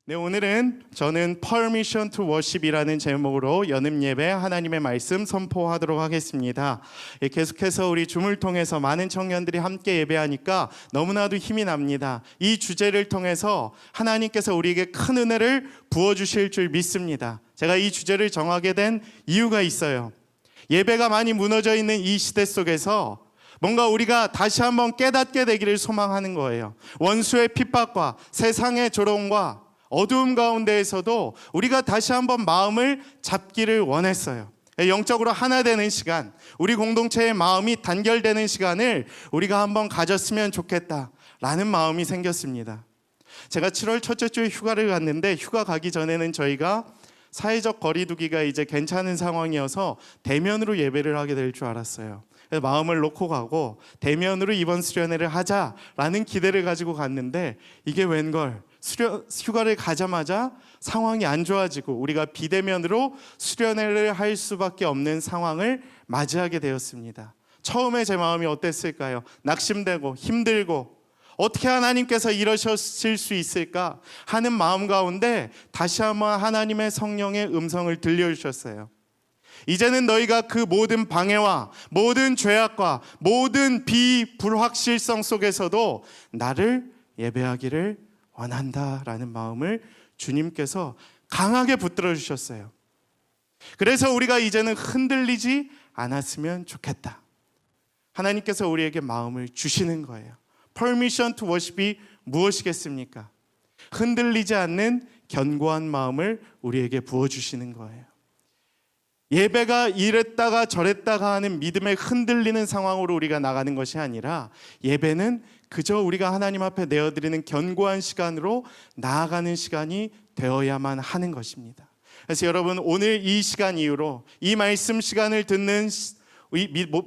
네, 오늘은 저는 Permission to Worship이라는 제목으로 연음 예배 하나님의 말씀 선포하도록 하겠습니다. 계속해서 우리 줌을 통해서 많은 청년들이 함께 예배하니까 너무나도 힘이 납니다. 이 주제를 통해서 하나님께서 우리에게 큰 은혜를 부어주실 줄 믿습니다. 제가 이 주제를 정하게 된 이유가 있어요. 예배가 많이 무너져 있는 이 시대 속에서 뭔가 우리가 다시 한번 깨닫게 되기를 소망하는 거예요. 원수의 핍박과 세상의 조롱과 어두움 가운데에서도 우리가 다시 한번 마음을 잡기를 원했어요. 영적으로 하나 되는 시간, 우리 공동체의 마음이 단결되는 시간을 우리가 한번 가졌으면 좋겠다라는 마음이 생겼습니다. 제가 7월 첫째 주에 휴가를 갔는데 휴가 가기 전에는 저희가 사회적 거리두기가 이제 괜찮은 상황이어서 대면으로 예배를 하게 될 줄 알았어요. 그래서 마음을 놓고 가고 대면으로 이번 수련회를 하자라는 기대를 가지고 갔는데 이게 웬걸 휴가를 가자마자 상황이 안 좋아지고 우리가 비대면으로 수련회를 할 수밖에 없는 상황을 맞이하게 되었습니다. 처음에 제 마음이 어땠을까요? 낙심되고 힘들고 어떻게 하나님께서 이러실 수 있을까 하는 마음 가운데 다시 한번 하나님의 성령의 음성을 들려주셨어요. 이제는 너희가 그 모든 방해와 모든 죄악과 모든 비불확실성 속에서도 나를 예배하기를 원한다라는 마음을 주님께서 강하게 붙들어 주셨어요. 그래서 우리가 이제는 흔들리지 않았으면 좋겠다. 하나님께서 우리에게 마음을 주시는 거예요. Permission to worship이 무엇이겠습니까? 흔들리지 않는 견고한 마음을 우리에게 부어주시는 거예요. 예배가 이랬다가 저랬다가 하는 믿음에 흔들리는 상황으로 우리가 나가는 것이 아니라 예배는 그저 우리가 하나님 앞에 내어드리는 견고한 시간으로 나아가는 시간이 되어야만 하는 것입니다. 그래서 여러분 오늘 이 시간 이후로 이 말씀 시간을 듣는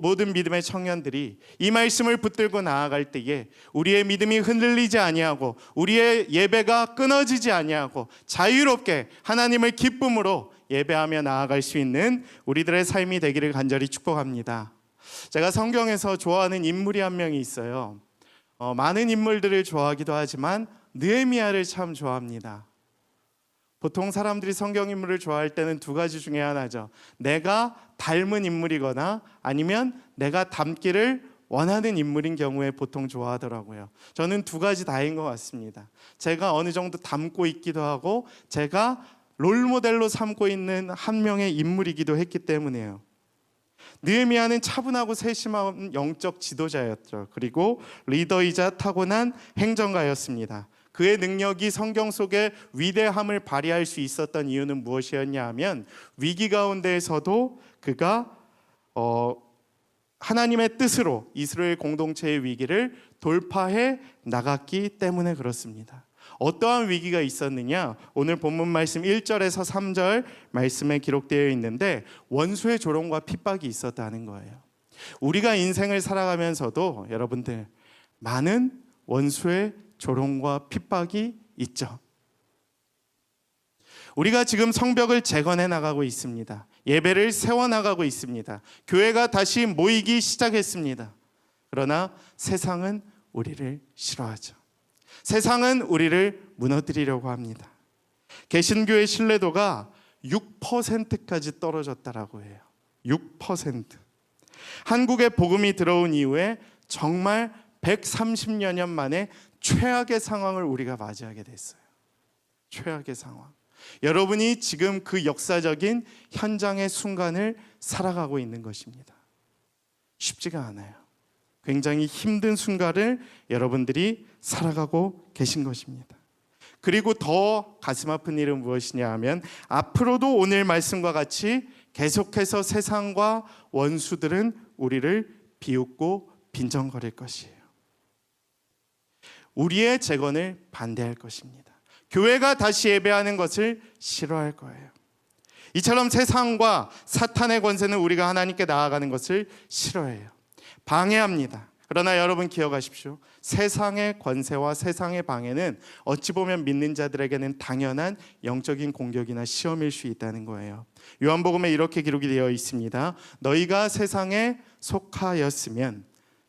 모든 믿음의 청년들이 이 말씀을 붙들고 나아갈 때에 우리의 믿음이 흔들리지 아니하고 우리의 예배가 끊어지지 아니하고 자유롭게 하나님을 기쁨으로 예배하며 나아갈 수 있는 우리들의 삶이 되기를 간절히 축복합니다. 제가 성경에서 좋아하는 인물이 한 명이 있어요. 많은 인물들을 좋아하기도 하지만 느헤미야를 참 좋아합니다. 보통 사람들이 성경 인물을 좋아할 때는 두 가지 중에 하나죠. 내가 닮은 인물이거나 아니면 내가 닮기를 원하는 인물인 경우에 보통 좋아하더라고요. 저는 두 가지 다인 것 같습니다. 제가 어느 정도 닮고 있기도 하고 제가 롤모델로 삼고 있는 한 명의 인물이기도 했기 때문이에요. 느헤미야는 차분하고 세심한 영적 지도자였죠. 그리고 리더이자 타고난 행정가였습니다. 그의 능력이 성경 속에 위대함을 발휘할 수 있었던 이유는 무엇이었냐 하면 위기 가운데에서도 그가 하나님의 뜻으로 이스라엘 공동체의 위기를 돌파해 나갔기 때문에 그렇습니다. 어떠한 위기가 있었느냐? 오늘 본문 말씀 1절에서 3절 말씀에 기록되어 있는데 원수의 조롱과 핍박이 있었다는 거예요. 우리가 인생을 살아가면서도 여러분들 많은 원수의 조롱과 핍박이 있죠. 우리가 지금 성벽을 재건해 나가고 있습니다. 예배를 세워나가고 있습니다. 교회가 다시 모이기 시작했습니다. 그러나 세상은 우리를 싫어하죠. 세상은 우리를 무너뜨리려고 합니다. 개신교의 신뢰도가 6%까지 떨어졌다라고 해요. 6%. 한국에 복음이 들어온 이후에 정말 130여 년 만에 최악의 상황을 우리가 맞이하게 됐어요. 최악의 상황. 여러분이 지금 그 역사적인 현장의 순간을 살아가고 있는 것입니다. 쉽지가 않아요. 굉장히 힘든 순간을 여러분들이 살아가고 계신 것입니다. 그리고 더 가슴 아픈 일은 무엇이냐 하면 앞으로도 오늘 말씀과 같이 계속해서 세상과 원수들은 우리를 비웃고 빈정거릴 것이에요. 우리의 재건을 반대할 것입니다. 교회가 다시 예배하는 것을 싫어할 거예요. 이처럼 세상과 사탄의 권세는 우리가 하나님께 나아가는 것을 싫어해요. 방해합니다. 그러나 여러분 기억하십시오. 세상의 권세와 세상의 방해는 어찌 보면 믿는 자들에게는 당연한 영적인 공격이나 시험일 수 있다는 거예요. 요한복음에 이렇게 기록이 되어 있습니다. 너희가 세상에 속하였으면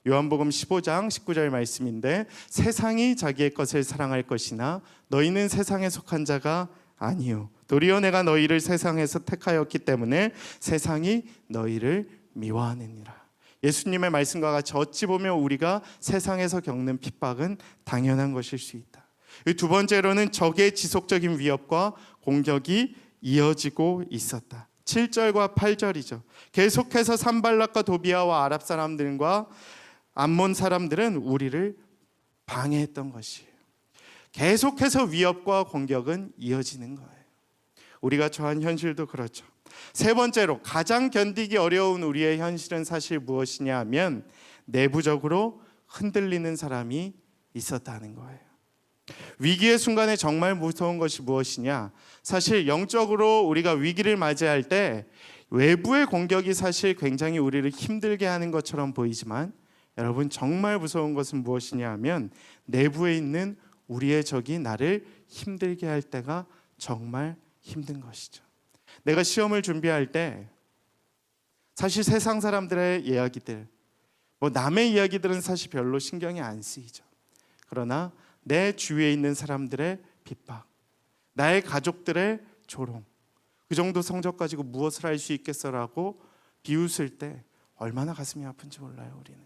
요한복음 15장 19절 말씀인데 세상이 자기의 것을 사랑할 것이나 너희는 세상에 속한 자가 아니요 도리어 내가 너희를 세상에서 택하였기 때문에 세상이 너희를 미워하느니라. 예수님의 말씀과 같이 어찌 보면 우리가 세상에서 겪는 핍박은 당연한 것일 수 있다. 두 번째로는 적의 지속적인 위협과 공격이 이어지고 있었다. 7절과 8절이죠. 계속해서 산발락과 도비아와 아랍 사람들과 암몬 사람들은 우리를 방해했던 것이에요. 계속해서 위협과 공격은 이어지는 거예요. 우리가 처한 현실도 그렇죠. 세 번째로 가장 견디기 어려운 우리의 현실은 사실 무엇이냐 하면 내부적으로 흔들리는 사람이 있었다는 거예요. 위기의 순간에 정말 무서운 것이 무엇이냐? 사실 영적으로 우리가 위기를 맞이할 때 외부의 공격이 사실 굉장히 우리를 힘들게 하는 것처럼 보이지만 여러분 정말 무서운 것은 무엇이냐 하면 내부에 있는 우리의 적이 나를 힘들게 할 때가 정말 힘든 것이죠. 내가 시험을 준비할 때 사실 세상 사람들의 이야기들, 남의 이야기들은 사실 별로 신경이 안 쓰이죠. 그러나 내 주위에 있는 사람들의 핍박, 나의 가족들의 조롱, 그 정도 성적 가지고 무엇을 할 수 있겠어라고 비웃을 때 얼마나 가슴이 아픈지 몰라요. 우리는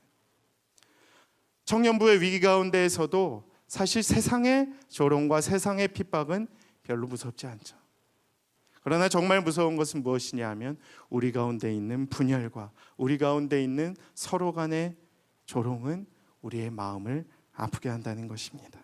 청년부의 위기 가운데에서도 사실 세상의 조롱과 세상의 핍박은 별로 무섭지 않죠. 그러나 정말 무서운 것은 무엇이냐 하면 우리 가운데 있는 분열과 우리 가운데 있는 서로 간의 조롱은 우리의 마음을 아프게 한다는 것입니다.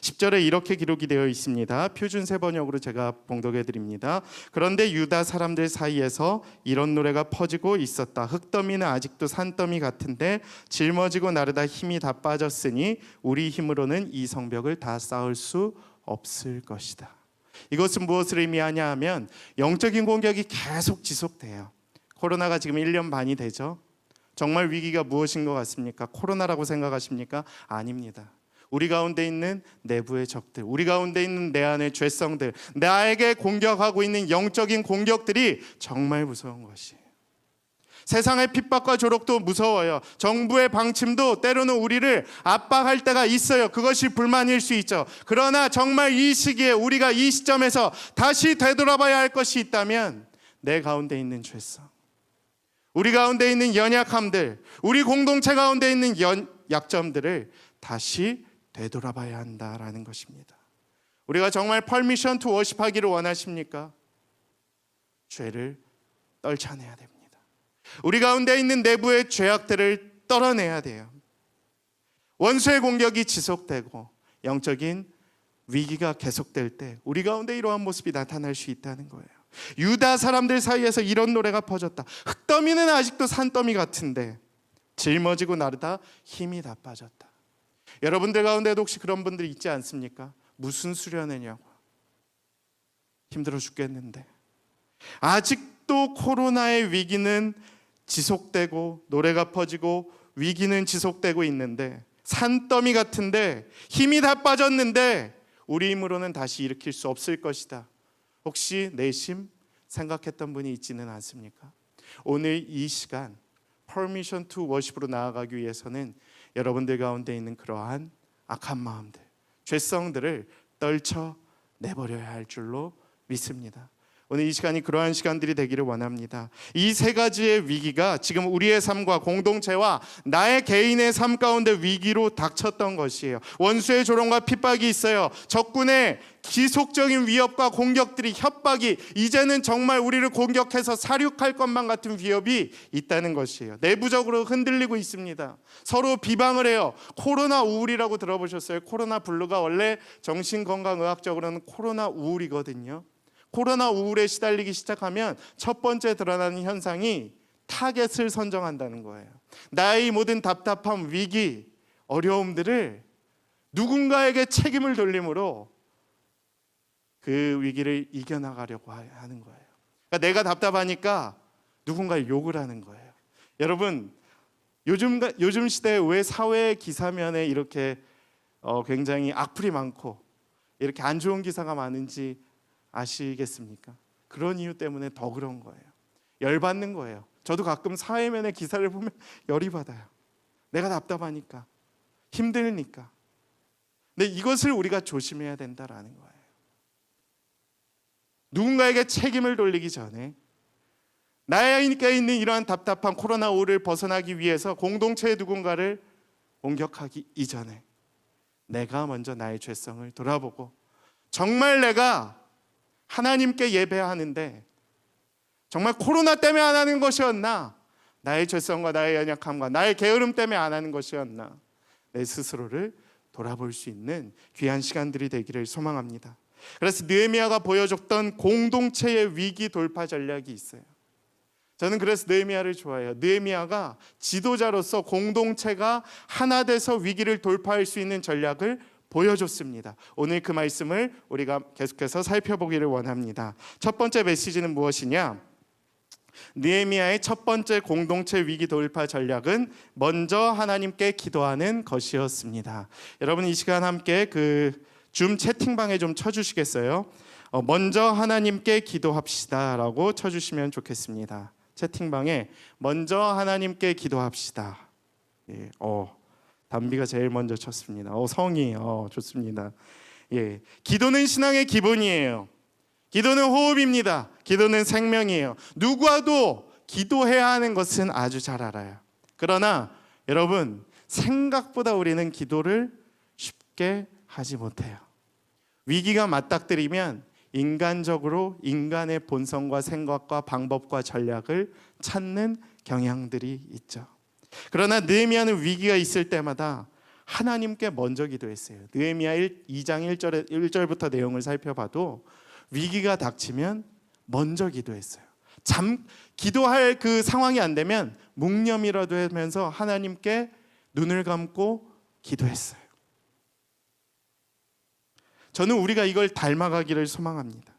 10절에 이렇게 기록이 되어 있습니다. 표준 세번역으로 제가 봉독해 드립니다. 그런데 유다 사람들 사이에서 이런 노래가 퍼지고 있었다. 흙더미는 아직도 산더미 같은데 짊어지고 나르다 힘이 다 빠졌으니 우리 힘으로는 이 성벽을 다 쌓을 수 없을 것이다. 이것은 무엇을 의미하냐 하면 영적인 공격이 계속 지속돼요. 코로나가 지금 1년 반이 되죠. 정말 위기가 무엇인 것 같습니까? 코로나라고 생각하십니까? 아닙니다. 우리 가운데 있는 내부의 적들, 우리 가운데 있는 내 안의 죄성들, 나에게 공격하고 있는 영적인 공격들이 정말 무서운 것이에요. 세상의 핍박과 조롱도 무서워요. 정부의 방침도 때로는 우리를 압박할 때가 있어요. 그것이 불만일 수 있죠. 그러나 정말 이 시기에 우리가 이 시점에서 다시 되돌아봐야 할 것이 있다면 내 가운데 있는 죄성, 우리 가운데 있는 연약함들, 우리 공동체 가운데 있는 약점들을 다시 되돌아봐야 한다라는 것입니다. 우리가 정말 퍼미션 투 워십 하기를 원하십니까? 죄를 떨쳐내야 됩니다. 우리 가운데 있는 내부의 죄악들을 떨어내야 돼요. 원수의 공격이 지속되고 영적인 위기가 계속될 때 우리 가운데 이러한 모습이 나타날 수 있다는 거예요. 유다 사람들 사이에서 이런 노래가 퍼졌다. 흙더미는 아직도 산더미 같은데 짊어지고 나르다 힘이 다 빠졌다. 여러분들 가운데도 혹시 그런 분들이 있지 않습니까? 무슨 수련회냐고, 힘들어 죽겠는데 아직도 코로나의 위기는 지속되고 노래가 퍼지고 위기는 지속되고 있는데 산더미 같은데 힘이 다 빠졌는데 우리 힘으로는 다시 일으킬 수 없을 것이다. 혹시 내심 생각했던 분이 있지는 않습니까? 오늘 이 시간 퍼미션 투 워십으로 나아가기 위해서는 여러분들 가운데 있는 그러한 악한 마음들, 죄성들을 떨쳐내버려야 할 줄로 믿습니다. 오늘 이 시간이 그러한 시간들이 되기를 원합니다. 이 세 가지의 위기가 지금 우리의 삶과 공동체와 나의 개인의 삶 가운데 위기로 닥쳤던 것이에요. 원수의 조롱과 핍박이 있어요. 적군의 지속적인 위협과 공격들이, 협박이, 이제는 정말 우리를 공격해서 사륙할 것만 같은 위협이 있다는 것이에요. 내부적으로 흔들리고 있습니다. 서로 비방을 해요. 코로나 우울이라고 들어보셨어요? 코로나 블루가 원래 정신건강의학적으로는 코로나 우울이거든요. 코로나 우울에 시달리기 시작하면 첫 번째 드러나는 현상이 타겟을 선정한다는 거예요. 나의 모든 답답함, 위기, 어려움들을 누군가에게 책임을 돌림으로 그 위기를 이겨나가려고 하는 거예요. 그러니까 내가 답답하니까 누군가를 욕을 하는 거예요. 여러분, 요즘 시대에 왜 사회 기사면에 이렇게 굉장히 악플이 많고 이렇게 안 좋은 기사가 많은지 아시겠습니까? 그런 이유 때문에 더 그런 거예요. 열받는 거예요. 저도 가끔 사회면의 기사를 보면 열이 받아요. 내가 답답하니까, 힘드니까. 근데 이것을 우리가 조심해야 된다라는 거예요. 누군가에게 책임을 돌리기 전에 나에게 있는 이러한 답답한 코로나19를 벗어나기 위해서 공동체의 누군가를 공격하기 이전에 내가 먼저 나의 죄성을 돌아보고, 정말 내가 하나님께 예배하는데 정말 코로나 때문에 안 하는 것이었나, 나의 죄성과 나의 연약함과 나의 게으름 때문에 안 하는 것이었나, 내 스스로를 돌아볼 수 있는 귀한 시간들이 되기를 소망합니다. 그래서 느헤미야가 보여줬던 공동체의 위기 돌파 전략이 있어요. 저는 그래서 느헤미야를 좋아해요. 느헤미야가 지도자로서 공동체가 하나 돼서 위기를 돌파할 수 있는 전략을 보여줬습니다. 오늘 그 말씀을 우리가 계속해서 살펴보기를 원합니다. 첫 번째 메시지는 무엇이냐? 느헤미야의 첫 번째 공동체 위기 돌파 전략은 먼저 하나님께 기도하는 것이었습니다. 여러분, 이 시간 함께 그 줌 채팅방에 좀 쳐주시겠어요? 먼저 하나님께 기도합시다 라고 쳐주시면 좋겠습니다. 채팅방에 먼저 하나님께 기도합시다. 예, 담비가 제일 먼저 쳤습니다. 성이 좋습니다. 예, 기도는 신앙의 기본이에요. 기도는 호흡입니다. 기도는 생명이에요. 누구와도 기도해야 하는 것은 아주 잘 알아요. 그러나 여러분, 생각보다 우리는 기도를 쉽게 하지 못해요. 위기가 맞닥뜨리면 인간적으로 인간의 본성과 생각과 방법과 전략을 찾는 경향들이 있죠. 그러나 느헤미야는 위기가 있을 때마다 하나님께 먼저 기도했어요. 느헤미야 2장 1절부터 내용을 살펴봐도 위기가 닥치면 먼저 기도했어요. 기도할 그 상황이 안 되면 묵념이라도 하면서 하나님께 눈을 감고 기도했어요. 저는 우리가 이걸 닮아가기를 소망합니다.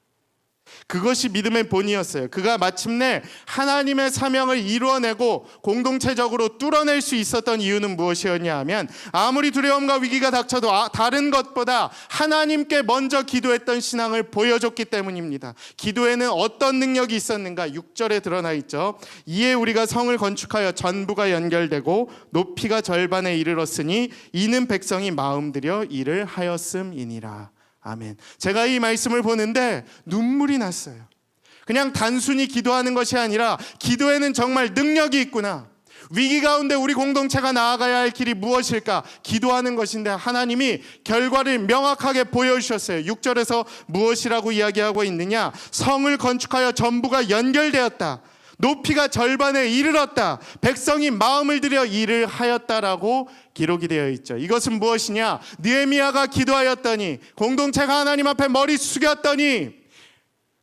그것이 믿음의 본이었어요. 그가 마침내 하나님의 사명을 이루어내고 공동체적으로 뚫어낼 수 있었던 이유는 무엇이었냐 하면, 아무리 두려움과 위기가 닥쳐도 다른 것보다 하나님께 먼저 기도했던 신앙을 보여줬기 때문입니다. 기도에는 어떤 능력이 있었는가? 6절에 드러나 있죠. 이에 우리가 성을 건축하여 전부가 연결되고 높이가 절반에 이르렀으니 이는 백성이 마음 들여 일을 하였음이니라. 아멘. 제가 이 말씀을 보는데 눈물이 났어요. 그냥 단순히 기도하는 것이 아니라 기도에는 정말 능력이 있구나. 위기 가운데 우리 공동체가 나아가야 할 길이 무엇일까? 기도하는 것인데 하나님이 결과를 명확하게 보여주셨어요. 6절에서 무엇이라고 이야기하고 있느냐? 성을 건축하여 전부가 연결되었다. 높이가 절반에 이르렀다. 백성이 마음을 들여 일을 하였다라고 기록이 되어 있죠. 이것은 무엇이냐? 느헤미야가 기도하였더니, 공동체가 하나님 앞에 머리 숙였더니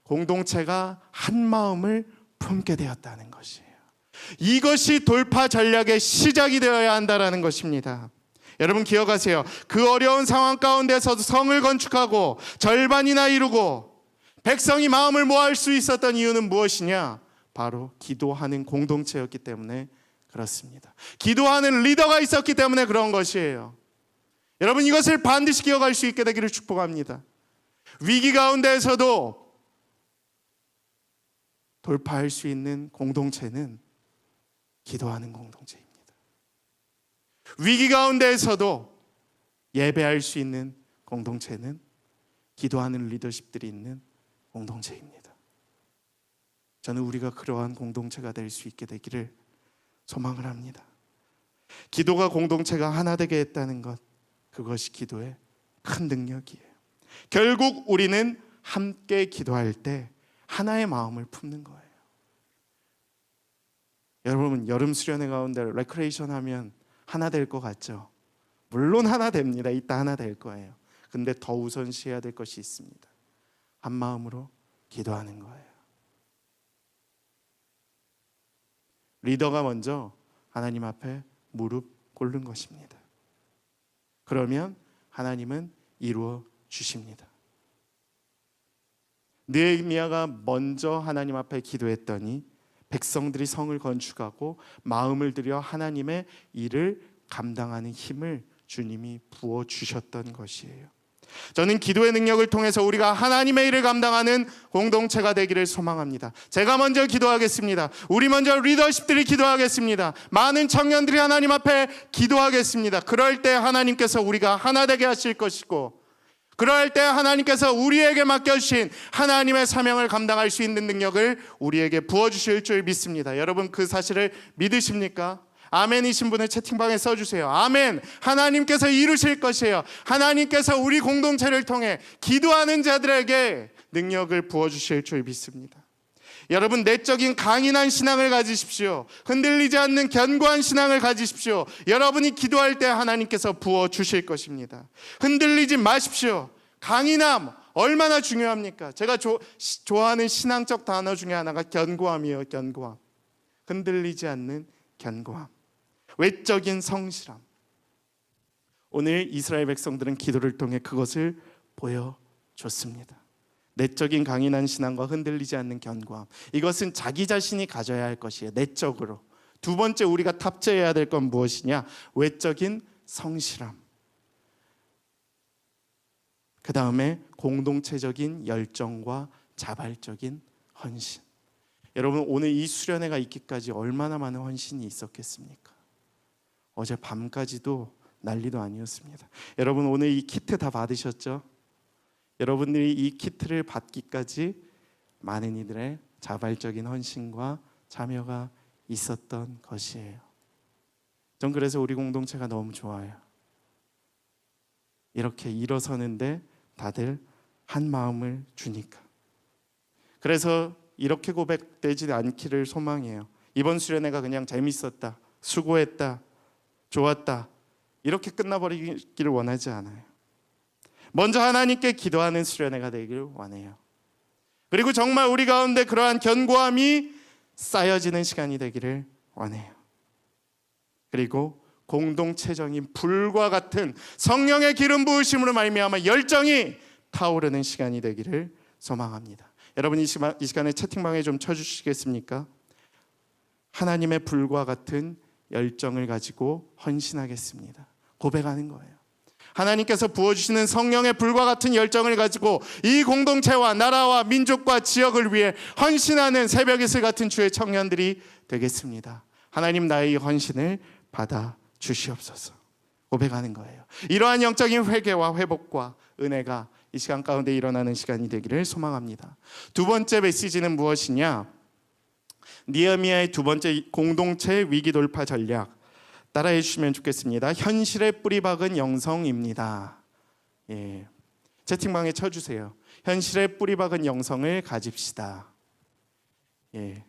공동체가 한 마음을 품게 되었다는 것이에요. 이것이 돌파 전략의 시작이 되어야 한다는 것입니다. 여러분 기억하세요. 그 어려운 상황 가운데서도 성을 건축하고 절반이나 이루고 백성이 마음을 모을 수 있었던 이유는 무엇이냐? 바로 기도하는 공동체였기 때문에 그렇습니다. 기도하는 리더가 있었기 때문에 그런 것이에요. 여러분, 이것을 반드시 기억할 수 있게 되기를 축복합니다. 위기 가운데에서도 돌파할 수 있는 공동체는 기도하는 공동체입니다. 위기 가운데에서도 예배할 수 있는 공동체는 기도하는 리더십들이 있는 공동체입니다. 저는 우리가 그러한 공동체가 될 수 있게 되기를 소망을 합니다. 기도가 공동체가 하나 되게 했다는 것, 그것이 기도의 큰 능력이에요. 결국 우리는 함께 기도할 때 하나의 마음을 품는 거예요. 여러분, 여름 수련회 가운데 레크레이션 하면 하나 될 것 같죠? 물론 하나 됩니다. 이따 하나 될 거예요. 근데 더 우선시해야 될 것이 있습니다. 한 마음으로 기도하는 거예요. 리더가 먼저 하나님 앞에 무릎 꿇는 것입니다. 그러면 하나님은 이루어 주십니다. 느헤미야가 먼저 하나님 앞에 기도했더니 백성들이 성을 건축하고 마음을 들여 하나님의 일을 감당하는 힘을 주님이 부어 주셨던 것이에요. 저는 기도의 능력을 통해서 우리가 하나님의 일을 감당하는 공동체가 되기를 소망합니다. 제가 먼저 기도하겠습니다. 우리 먼저 리더십들이 기도하겠습니다. 많은 청년들이 하나님 앞에 기도하겠습니다. 그럴 때 하나님께서 우리가 하나 되게 하실 것이고, 그럴 때 하나님께서 우리에게 맡겨주신 하나님의 사명을 감당할 수 있는 능력을 우리에게 부어주실 줄 믿습니다. 여러분, 그 사실을 믿으십니까? 아멘이신 분을 채팅방에 써주세요. 아멘. 하나님께서 이루실 것이에요. 하나님께서 우리 공동체를 통해 기도하는 자들에게 능력을 부어주실 줄 믿습니다. 여러분, 내적인 강인한 신앙을 가지십시오. 흔들리지 않는 견고한 신앙을 가지십시오. 여러분이 기도할 때 하나님께서 부어주실 것입니다. 흔들리지 마십시오. 강인함 얼마나 중요합니까? 제가 좋아하는 신앙적 단어 중에 하나가 견고함이에요. 견고함. 흔들리지 않는 견고함. 외적인 성실함. 오늘 이스라엘 백성들은 기도를 통해 그것을 보여줬습니다. 내적인 강인한 신앙과 흔들리지 않는 견고함. 이것은 자기 자신이 가져야 할 것이에요. 내적으로. 두 번째 우리가 탑재해야 될 건 무엇이냐? 외적인 성실함. 그 다음에 공동체적인 열정과 자발적인 헌신. 여러분, 오늘 이 수련회가 있기까지 얼마나 많은 헌신이 있었겠습니까? 어제 밤까지도 난리도 아니었습니다. 여러분, 오늘 이 키트 다 받으셨죠? 여러분들이 이 키트를 받기까지 많은 이들의 자발적인 헌신과 참여가 있었던 것이에요. 전 그래서 우리 공동체가 너무 좋아요. 이렇게 일어서는데 다들 한 마음을 주니까. 그래서 이렇게 고백되지 않기를 소망해요. 이번 수련회가 그냥 재밌었다, 수고했다, 좋았다, 이렇게 끝나버리기를 원하지 않아요. 먼저 하나님께 기도하는 수련회가 되기를 원해요. 그리고 정말 우리 가운데 그러한 견고함이 쌓여지는 시간이 되기를 원해요. 그리고 공동체적인 불과 같은 성령의 기름 부으심으로 말미암아 열정이 타오르는 시간이 되기를 소망합니다. 여러분, 이 시간에 채팅방에 좀 쳐주시겠습니까? 하나님의 불과 같은 열정을 가지고 헌신하겠습니다. 고백하는 거예요. 하나님께서 부어주시는 성령의 불과 같은 열정을 가지고 이 공동체와 나라와 민족과 지역을 위해 헌신하는 새벽 이슬 같은 주의 청년들이 되겠습니다. 하나님, 나의 이 헌신을 받아 주시옵소서. 고백하는 거예요. 이러한 영적인 회개와 회복과 은혜가 이 시간 가운데 일어나는 시간이 되기를 소망합니다. 두 번째 메시지는 무엇이냐? 느헤미야의 두 번째 공동체 위기 돌파 전략, 따라해 주시면 좋겠습니다. 현실에 뿌리 박은 영성입니다. 예. 채팅방에 쳐주세요. 현실에 뿌리 박은 영성을 가집시다. 예.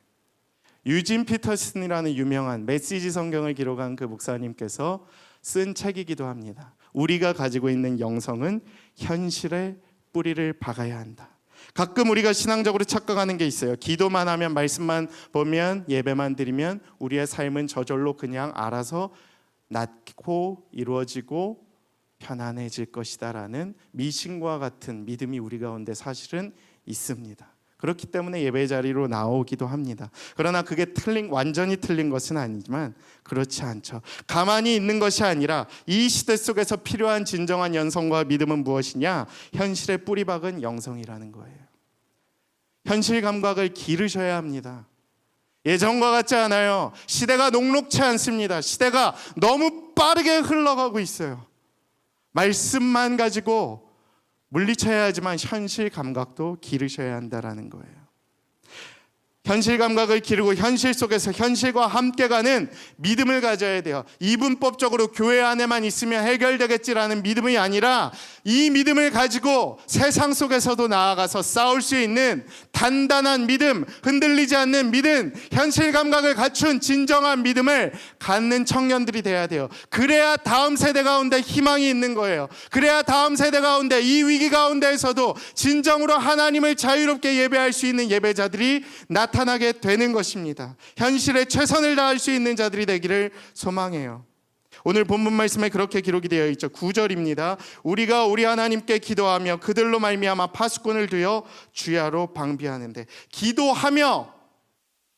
유진 피터슨이라는 유명한 메시지 성경을 기록한 그 목사님께서 쓴 책이기도 합니다. 우리가 가지고 있는 영성은 현실에 뿌리를 박아야 한다. 가끔 우리가 신앙적으로 착각하는 게 있어요. 기도만 하면, 말씀만 보면, 예배만 드리면 우리의 삶은 저절로 그냥 알아서 낫고 이루어지고 편안해질 것이다 라는 미신과 같은 믿음이 우리 가운데 사실은 있습니다. 그렇기 때문에 예배 자리로 나오기도 합니다. 그러나 그게 완전히 틀린 것은 아니지만 그렇지 않죠. 가만히 있는 것이 아니라 이 시대 속에서 필요한 진정한 영성과 믿음은 무엇이냐? 현실에 뿌리 박은 영성이라는 거예요. 현실 감각을 기르셔야 합니다. 예전과 같지 않아요. 시대가 녹록치 않습니다. 시대가 너무 빠르게 흘러가고 있어요. 말씀만 가지고 물리쳐야 하지만 현실 감각도 기르셔야 한다라는 거예요. 현실 감각을 기르고 현실 속에서 현실과 함께 가는 믿음을 가져야 돼요. 이분법적으로 교회 안에만 있으면 해결되겠지라는 믿음이 아니라 이 믿음을 가지고 세상 속에서도 나아가서 싸울 수 있는 단단한 믿음, 흔들리지 않는 믿음, 현실 감각을 갖춘 진정한 믿음을 갖는 청년들이 돼야 돼요. 그래야 다음 세대 가운데 희망이 있는 거예요. 그래야 다음 세대 가운데 이 위기 가운데에서도 진정으로 하나님을 자유롭게 예배할 수 있는 예배자들이 나타나게 되는 것입니다. 현실에 최선을 다할 수 있는 자들이 되기를 소망해요. 오늘 본문 말씀에 그렇게 기록이 되어 있죠. 9절입니다. 우리가 우리 하나님께 기도하며 그들로 말미암아 파수꾼을 두어 주야로 방비하는데, 기도하며,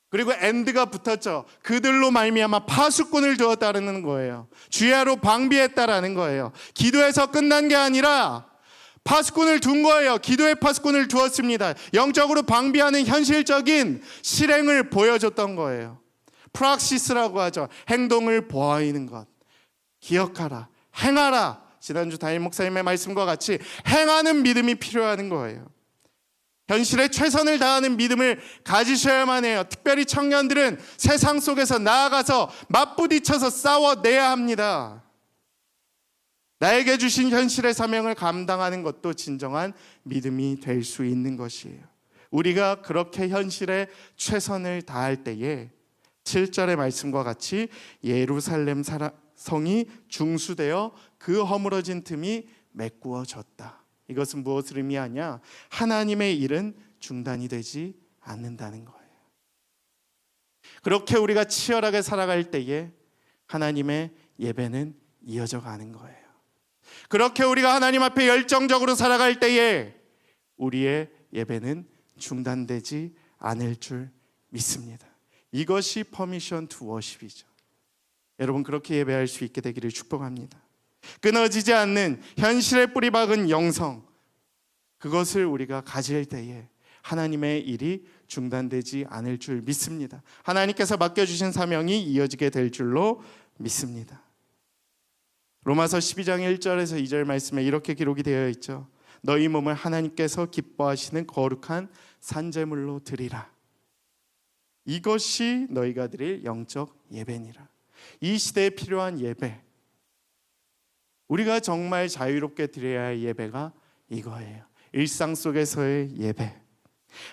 그리고 엔드가 붙었죠. 그들로 말미암아 파수꾼을 두었다는 거예요. 주야로 방비했다라는 거예요. 기도해서 끝난 게 아니라 파수꾼을 둔 거예요. 기도의 파수꾼을 두었습니다. 영적으로 방비하는 현실적인 실행을 보여줬던 거예요. 프락시스라고 하죠. 행동을 보이는 것. 기억하라, 행하라. 지난주 담임 목사님의 말씀과 같이 행하는 믿음이 필요한 거예요. 현실에 최선을 다하는 믿음을 가지셔야만 해요. 특별히 청년들은 세상 속에서 나아가서 맞부딪혀서 싸워내야 합니다. 나에게 주신 현실의 사명을 감당하는 것도 진정한 믿음이 될 수 있는 것이에요. 우리가 그렇게 현실에 최선을 다할 때에 7절의 말씀과 같이 예루살렘 성이 중수되어 그 허물어진 틈이 메꾸어졌다. 이것은 무엇을 의미하냐? 하나님의 일은 중단이 되지 않는다는 거예요. 그렇게 우리가 치열하게 살아갈 때에 하나님의 예배는 이어져 가는 거예요. 그렇게 우리가 하나님 앞에 열정적으로 살아갈 때에 우리의 예배는 중단되지 않을 줄 믿습니다. 이것이 퍼미션 투 워십이죠. 여러분, 그렇게 예배할 수 있게 되기를 축복합니다. 끊어지지 않는 현실의 뿌리 박은 영성, 그것을 우리가 가질 때에 하나님의 일이 중단되지 않을 줄 믿습니다. 하나님께서 맡겨주신 사명이 이어지게 될 줄로 믿습니다. 로마서 12장 1절에서 2절 말씀에 이렇게 기록이 되어 있죠. 너희 몸을 하나님께서 기뻐하시는 거룩한 산제물로 드리라. 이것이 너희가 드릴 영적 예배니라. 이 시대에 필요한 예배, 우리가 정말 자유롭게 드려야 할 예배가 이거예요. 일상 속에서의 예배,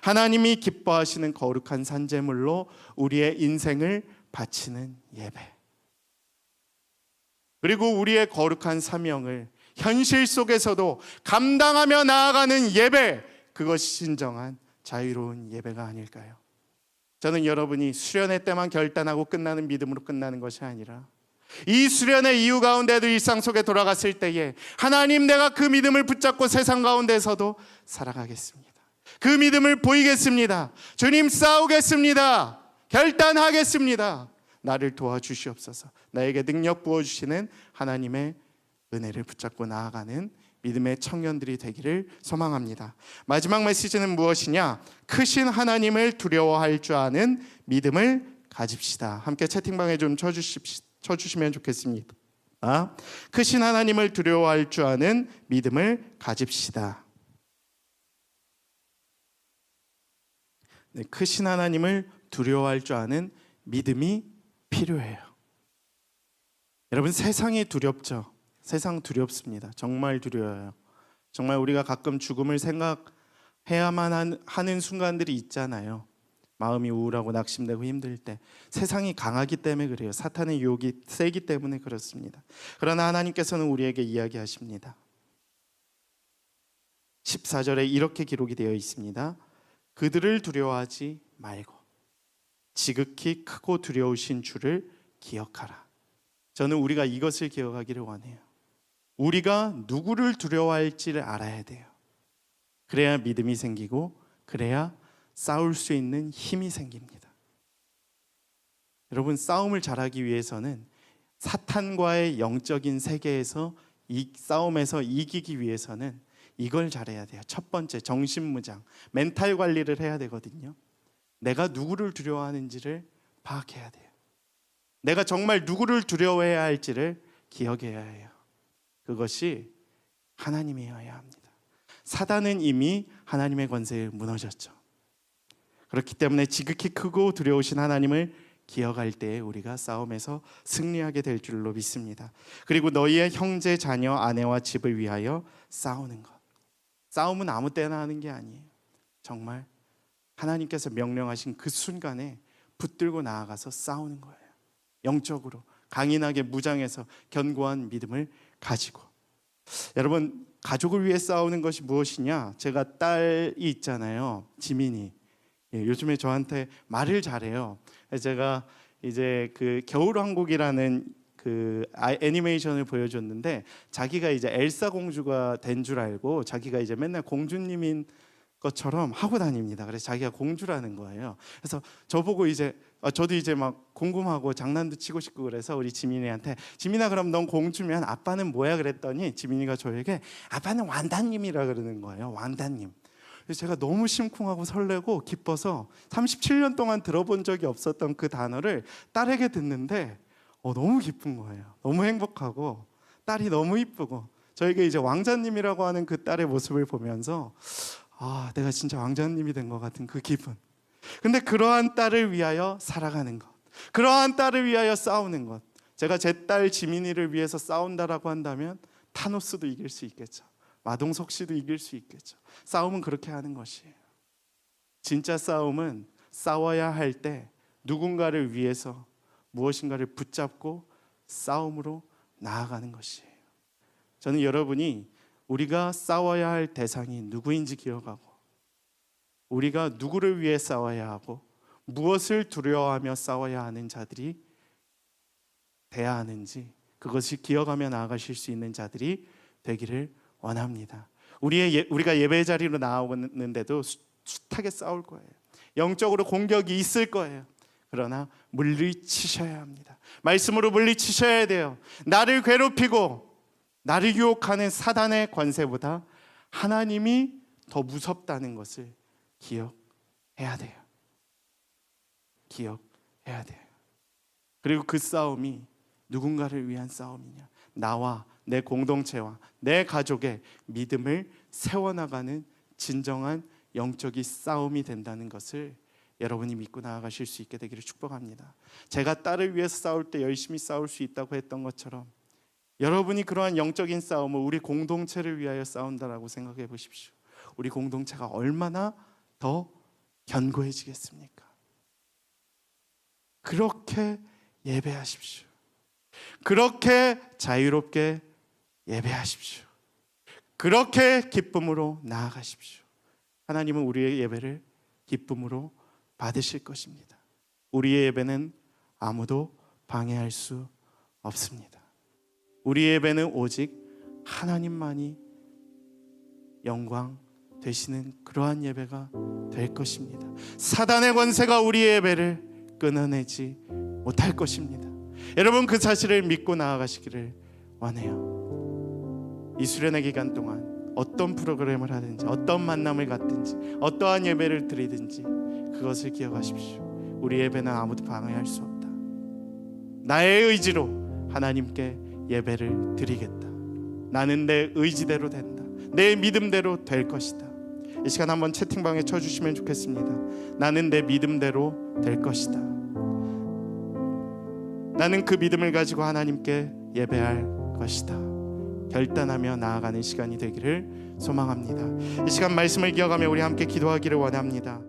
하나님이 기뻐하시는 거룩한 산제물로 우리의 인생을 바치는 예배, 그리고 우리의 거룩한 사명을 현실 속에서도 감당하며 나아가는 예배, 그것이 진정한 자유로운 예배가 아닐까요? 저는 여러분이 수련회 때만 결단하고 끝나는 믿음으로 끝나는 것이 아니라 이 수련의 이유 가운데도 일상 속에 돌아갔을 때에 하나님, 내가 그 믿음을 붙잡고 세상 가운데서도 살아가겠습니다. 그 믿음을 보이겠습니다. 주님, 싸우겠습니다. 결단하겠습니다. 나를 도와주시옵소서. 나에게 능력 부어주시는 하나님의 은혜를 붙잡고 나아가는 믿음의 청년들이 되기를 소망합니다. 마지막 메시지는 무엇이냐? 크신 하나님을 두려워할 줄 아는 믿음을 가집시다. 함께 채팅방에 좀 쳐주시면 좋겠습니다. 크신 하나님을 두려워할 줄 아는 믿음을 가집시다. 네, 크신 하나님을 두려워할 줄 아는 믿음이 필요해요. 여러분, 세상이 두렵죠? 세상 두렵습니다. 정말 두려워요. 정말 우리가 가끔 죽음을 생각해야만 하는 순간들이 있잖아요. 마음이 우울하고 낙심되고 힘들 때. 세상이 강하기 때문에 그래요. 사탄의 유혹이 세기 때문에 그렇습니다. 그러나 하나님께서는 우리에게 이야기하십니다. 14절에 이렇게 기록이 되어 있습니다. 그들을 두려워하지 말고 지극히 크고 두려우신 주를 기억하라. 저는 우리가 이것을 기억하기를 원해요. 우리가 누구를 두려워할지를 알아야 돼요. 그래야 믿음이 생기고, 그래야 싸울 수 있는 힘이 생깁니다. 여러분, 싸움을 잘하기 위해서는 사탄과의 영적인 세계에서 이 싸움에서 이기기 위해서는 이걸 잘해야 돼요. 첫 번째, 정신무장, 멘탈 관리를 해야 되거든요. 내가 누구를 두려워하는지를 파악해야 돼요. 내가 정말 누구를 두려워해야 할지를 기억해야 해요. 그것이 하나님이어야 합니다. 사단은 이미 하나님의 권세에 무너졌죠. 그렇기 때문에 지극히 크고 두려우신 하나님을 기억할 때 우리가 싸움에서 승리하게 될 줄로 믿습니다. 그리고 너희의 형제, 자녀, 아내와 집을 위하여 싸우는 것. 싸움은 아무 때나 하는 게 아니에요. 정말 하나님께서 명령하신 그 순간에 붙들고 나아가서 싸우는 거예요. 영적으로 강인하게 무장해서 견고한 믿음을 가지고. 여러분, 가족을 위해 싸우는 것이 무엇이냐? 제가 딸이 있잖아요, 지민이. 요즘에 저한테 말을 잘해요. 제가 이제 그 겨울왕국이라는 그 애니메이션을 보여줬는데, 자기가 이제 엘사 공주가 된 줄 알고 자기가 이제 맨날 공주님인 것처럼 하고 다닙니다. 그래서 자기가 공주라는 거예요. 그래서 저보고 이제 저도 이제 막 궁금하고 장난도 치고 싶고 그래서 우리 지민이한테 지민아 그럼 넌 공주면 아빠는 뭐야 그랬더니 지민이가 저에게 아빠는 완다님이라 그러는 거예요. 완다님. 그래서 제가 너무 심쿵하고 설레고 기뻐서 37년 동안 들어본 적이 없었던 그 단어를 딸에게 듣는데 너무 기쁜 거예요. 너무 행복하고 딸이 너무 이쁘고 저에게 이제 왕자님이라고 하는 그 딸의 모습을 보면서 내가 진짜 왕자님이 된 것 같은 그 기분. 근데 그러한 딸을 위하여 살아가는 것, 그러한 딸을 위하여 싸우는 것. 제가 제 딸 지민이를 위해서 싸운다라고 한다면 타노스도 이길 수 있겠죠. 마동석 씨도 이길 수 있겠죠. 싸움은 그렇게 하는 것이에요. 진짜 싸움은 싸워야 할 때 누군가를 위해서 무엇인가를 붙잡고 싸움으로 나아가는 것이에요. 저는 여러분이 우리가 싸워야 할 대상이 누구인지 기억하고 우리가 누구를 위해 싸워야 하고 무엇을 두려워하며 싸워야 하는 자들이 돼야 하는지 그것을 기억하며 나아가실 수 있는 자들이 되기를 원합니다. 우리가 예배 자리로 나오는데도 숱하게 싸울 거예요. 영적으로 공격이 있을 거예요. 그러나 물리치셔야 합니다. 말씀으로 물리치셔야 돼요. 나를 괴롭히고 나를 유혹하는 사단의 권세보다 하나님이 더 무섭다는 것을 기억해야 돼요. 기억해야 돼요. 그리고 그 싸움이 누군가를 위한 싸움이냐? 나와 내 공동체와 내 가족의 믿음을 세워나가는 진정한 영적인 싸움이 된다는 것을 여러분이 믿고 나아가실 수 있게 되기를 축복합니다. 제가 딸을 위해서 싸울 때 열심히 싸울 수 있다고 했던 것처럼 여러분이 그러한 영적인 싸움을 우리 공동체를 위하여 싸운다라고 생각해 보십시오. 우리 공동체가 얼마나 더 견고해지겠습니까? 그렇게 예배하십시오. 그렇게 자유롭게 예배하십시오. 그렇게 기쁨으로 나아가십시오. 하나님은 우리의 예배를 기쁨으로 받으실 것입니다. 우리의 예배는 아무도 방해할 수 없습니다. 우리의 예배는 오직 하나님만이 영광 되시는 그러한 예배가 될 것입니다. 사단의 권세가 우리의 예배를 끊어내지 못할 것입니다. 여러분 그 사실을 믿고 나아가시기를 원해요. 이 수련의 기간 동안 어떤 프로그램을 하든지 어떤 만남을 갖든지 어떠한 예배를 드리든지 그것을 기억하십시오. 우리 예배는 아무도 방해할 수 없다. 나의 의지로 하나님께 예배를 드리겠다. 나는 내 의지대로 된다. 내 믿음대로 될 것이다. 이 시간 한번 채팅방에 쳐주시면 좋겠습니다. 나는 내 믿음대로 될 것이다. 나는 그 믿음을 가지고 하나님께 예배할 것이다. 결단하며 나아가는 시간이 되기를 소망합니다. 이 시간 말씀을 기억하며 우리 함께 기도하기를 원합니다.